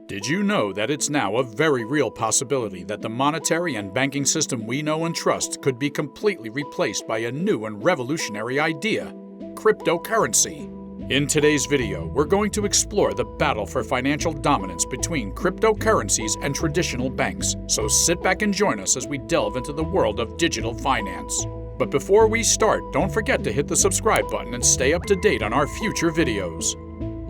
Did you know that it's now a very real possibility that the monetary and banking system we know and trust could be completely replaced by a new and revolutionary idea, cryptocurrency? In today's video, we're going to explore the battle for financial dominance between cryptocurrencies and traditional banks, so sit back and join us as we delve into the world of digital finance. But before we start, don't forget to hit the subscribe button and stay up to date on our future videos.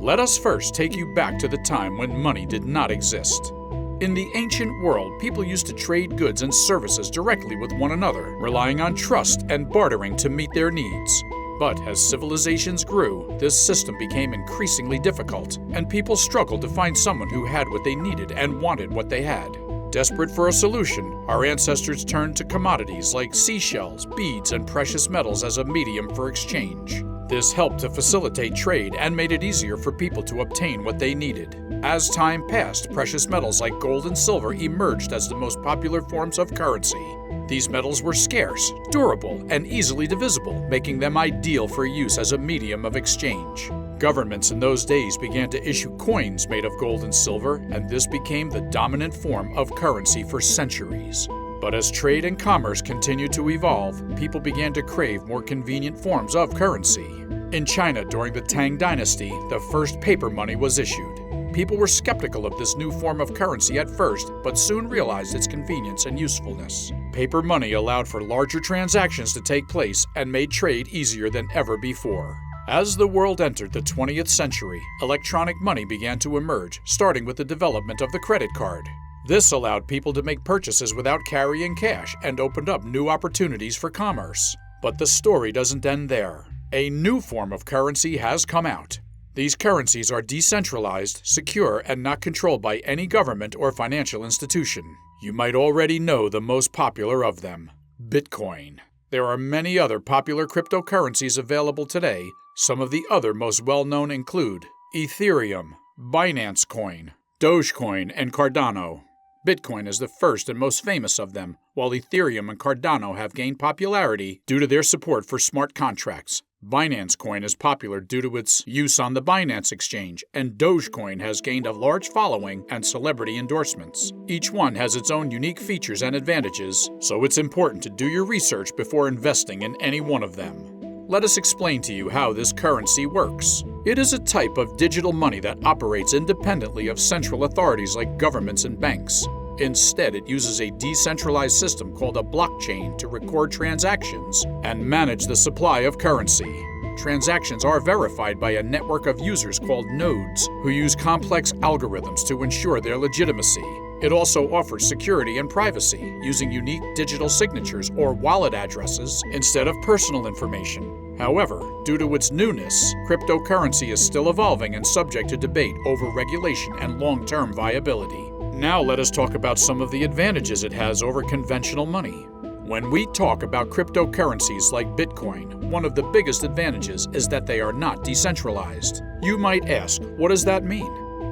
Let us first take you back to the time when money did not exist. In the ancient world, people used to trade goods and services directly with one another, relying on trust and bartering to meet their needs. But as civilizations grew, this system became increasingly difficult, and people struggled to find someone who had what they needed and wanted what they had. Desperate for a solution, our ancestors turned to commodities like seashells, beads, and precious metals as a medium for exchange. This helped to facilitate trade and made it easier for people to obtain what they needed. As time passed, precious metals like gold and silver emerged as the most popular forms of currency. These metals were scarce, durable, and easily divisible, making them ideal for use as a medium of exchange. Governments in those days began to issue coins made of gold and silver, and this became the dominant form of currency for centuries. But as trade and commerce continued to evolve, people began to crave more convenient forms of currency. In China during the Tang Dynasty, the first paper money was issued. People were skeptical of this new form of currency at first, but soon realized its convenience and usefulness. Paper money allowed for larger transactions to take place and made trade easier than ever before. As the world entered the 20th century, electronic money began to emerge, starting with the development of the credit card. This allowed people to make purchases without carrying cash and opened up new opportunities for commerce. But the story doesn't end there. A new form of currency has come out. These currencies are decentralized, secure, and not controlled by any government or financial institution. You might already know the most popular of them, Bitcoin. There are many other popular cryptocurrencies available today. Some of the other most well-known include Ethereum, Binance Coin, Dogecoin, and Cardano. Bitcoin is the first and most famous of them, while Ethereum and Cardano have gained popularity due to their support for smart contracts. Binance Coin is popular due to its use on the Binance exchange, and Dogecoin has gained a large following and celebrity endorsements. Each one has its own unique features and advantages, so it's important to do your research before investing in any one of them. Let us explain to you how this currency works. It is a type of digital money that operates independently of central authorities like governments and banks. Instead, it uses a decentralized system called a blockchain to record transactions and manage the supply of currency. Transactions are verified by a network of users called nodes, who use complex algorithms to ensure their legitimacy. It also offers security and privacy, using unique digital signatures or wallet addresses instead of personal information. However, due to its newness, cryptocurrency is still evolving and subject to debate over regulation and long-term viability. Now let us talk about some of the advantages it has over conventional money. When we talk about cryptocurrencies like Bitcoin, one of the biggest advantages is that they are not decentralized. You might ask, what does that mean?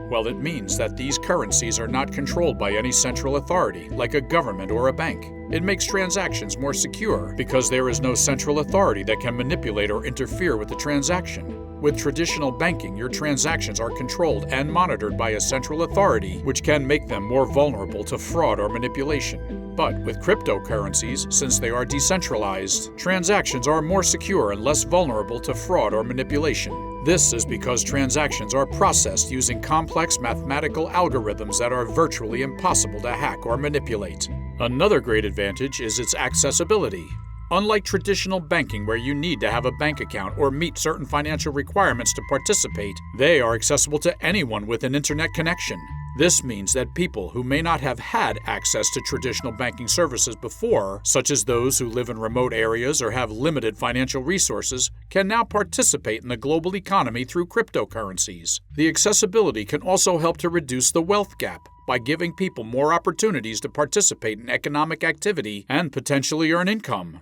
Well, it means that these currencies are not controlled by any central authority, like a government or a bank. It makes transactions more secure because there is no central authority that can manipulate or interfere with the transaction. With traditional banking, your transactions are controlled and monitored by a central authority, which can make them more vulnerable to fraud or manipulation. But with cryptocurrencies, since they are decentralized, transactions are more secure and less vulnerable to fraud or manipulation. This is because transactions are processed using complex mathematical algorithms that are virtually impossible to hack or manipulate. Another great advantage is its accessibility. Unlike traditional banking where you need to have a bank account or meet certain financial requirements to participate, they are accessible to anyone with an internet connection. This means that people who may not have had access to traditional banking services before, such as those who live in remote areas or have limited financial resources, can now participate in the global economy through cryptocurrencies. The accessibility can also help to reduce the wealth gap by giving people more opportunities to participate in economic activity and potentially earn income.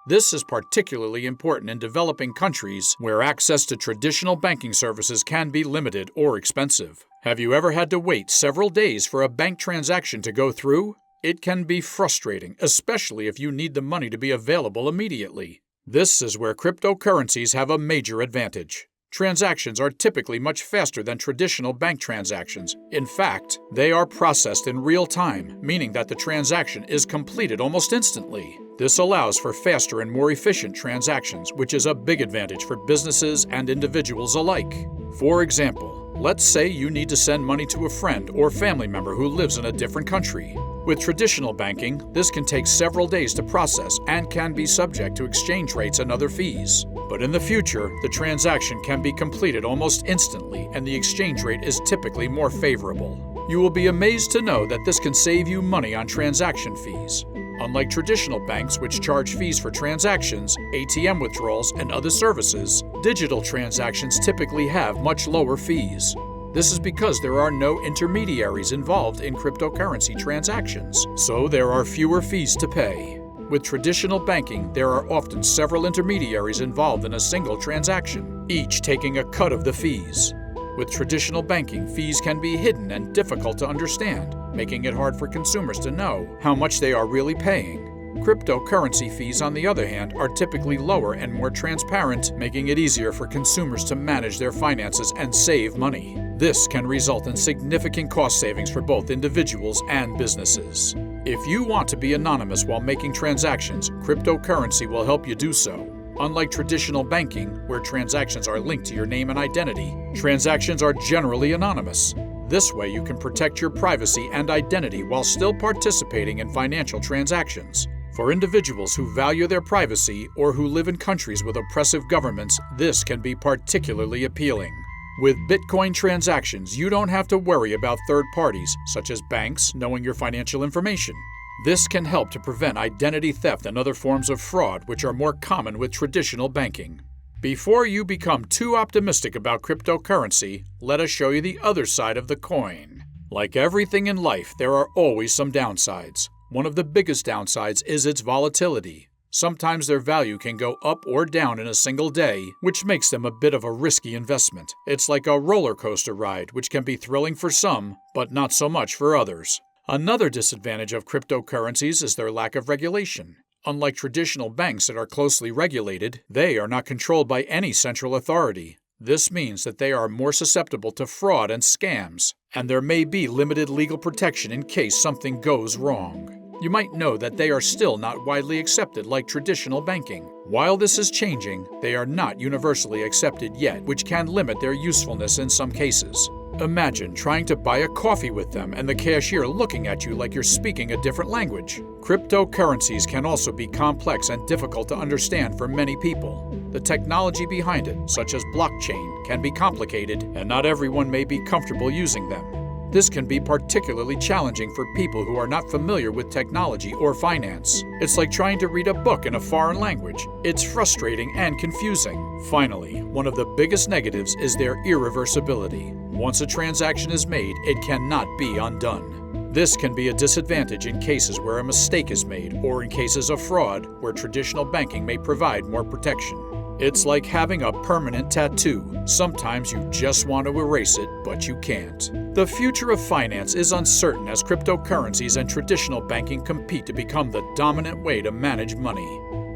This is particularly important in developing countries where access to traditional banking services can be limited or expensive. Have you ever had to wait several days for a bank transaction to go through? It can be frustrating, especially if you need the money to be available immediately. This is where cryptocurrencies have a major advantage. Transactions are typically much faster than traditional bank transactions. In fact, they are processed in real time, meaning that the transaction is completed almost instantly. This allows for faster and more efficient transactions, which is a big advantage for businesses and individuals alike. For example, let's say you need to send money to a friend or family member who lives in a different country. With traditional banking, this can take several days to process and can be subject to exchange rates and other fees. But in the future, the transaction can be completed almost instantly and the exchange rate is typically more favorable. You will be amazed to know that this can save you money on transaction fees. Unlike traditional banks, which charge fees for transactions, ATM withdrawals, and other services, digital transactions typically have much lower fees. This is because there are no intermediaries involved in cryptocurrency transactions, so there are fewer fees to pay. With traditional banking, there are often several intermediaries involved in a single transaction, each taking a cut of the fees. With traditional banking, fees can be hidden and difficult to understand, making it hard for consumers to know how much they are really paying. Cryptocurrency fees, on the other hand, are typically lower and more transparent, making it easier for consumers to manage their finances and save money. This can result in significant cost savings for both individuals and businesses. If you want to be anonymous while making transactions, cryptocurrency will help you do so. Unlike traditional banking, where transactions are linked to your name and identity, transactions are generally anonymous. This way you can protect your privacy and identity while still participating in financial transactions. For individuals who value their privacy or who live in countries with oppressive governments, this can be particularly appealing. With Bitcoin transactions, you don't have to worry about third parties, such as banks, knowing your financial information. This can help to prevent identity theft and other forms of fraud, which are more common with traditional banking. Before you become too optimistic about cryptocurrency, let us show you the other side of the coin. Like everything in life, there are always some downsides. One of the biggest downsides is its volatility. Sometimes their value can go up or down in a single day, which makes them a bit of a risky investment. It's like a roller coaster ride, which can be thrilling for some, but not so much for others. Another disadvantage of cryptocurrencies is their lack of regulation. Unlike traditional banks that are closely regulated, they are not controlled by any central authority. This means that they are more susceptible to fraud and scams, and there may be limited legal protection in case something goes wrong. You might know that they are still not widely accepted like traditional banking. While this is changing, they are not universally accepted yet, which can limit their usefulness in some cases. Imagine trying to buy a coffee with them and the cashier looking at you like you're speaking a different language. Cryptocurrencies can also be complex and difficult to understand for many people. The technology behind it, such as blockchain, can be complicated, and not everyone may be comfortable using them. This can be particularly challenging for people who are not familiar with technology or finance. It's like trying to read a book in a foreign language. It's frustrating and confusing. Finally, one of the biggest negatives is their irreversibility. Once a transaction is made, it cannot be undone. This can be a disadvantage in cases where a mistake is made or in cases of fraud, where traditional banking may provide more protection. It's like having a permanent tattoo. Sometimes you just want to erase it, but you can't. The future of finance is uncertain as cryptocurrencies and traditional banking compete to become the dominant way to manage money.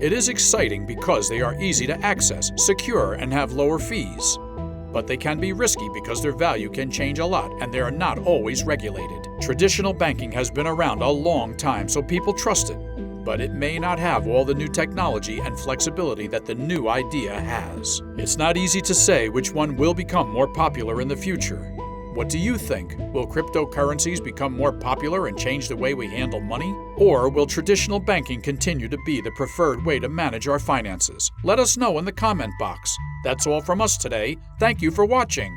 It is exciting because they are easy to access, secure, and have lower fees. But they can be risky because their value can change a lot and they are not always regulated. Traditional banking has been around a long time, so people trust it. But it may not have all the new technology and flexibility that the new idea has. It's not easy to say which one will become more popular in the future. What do you think? Will cryptocurrencies become more popular and change the way we handle money? Or will traditional banking continue to be the preferred way to manage our finances? Let us know in the comment box. That's all from us today. Thank you for watching.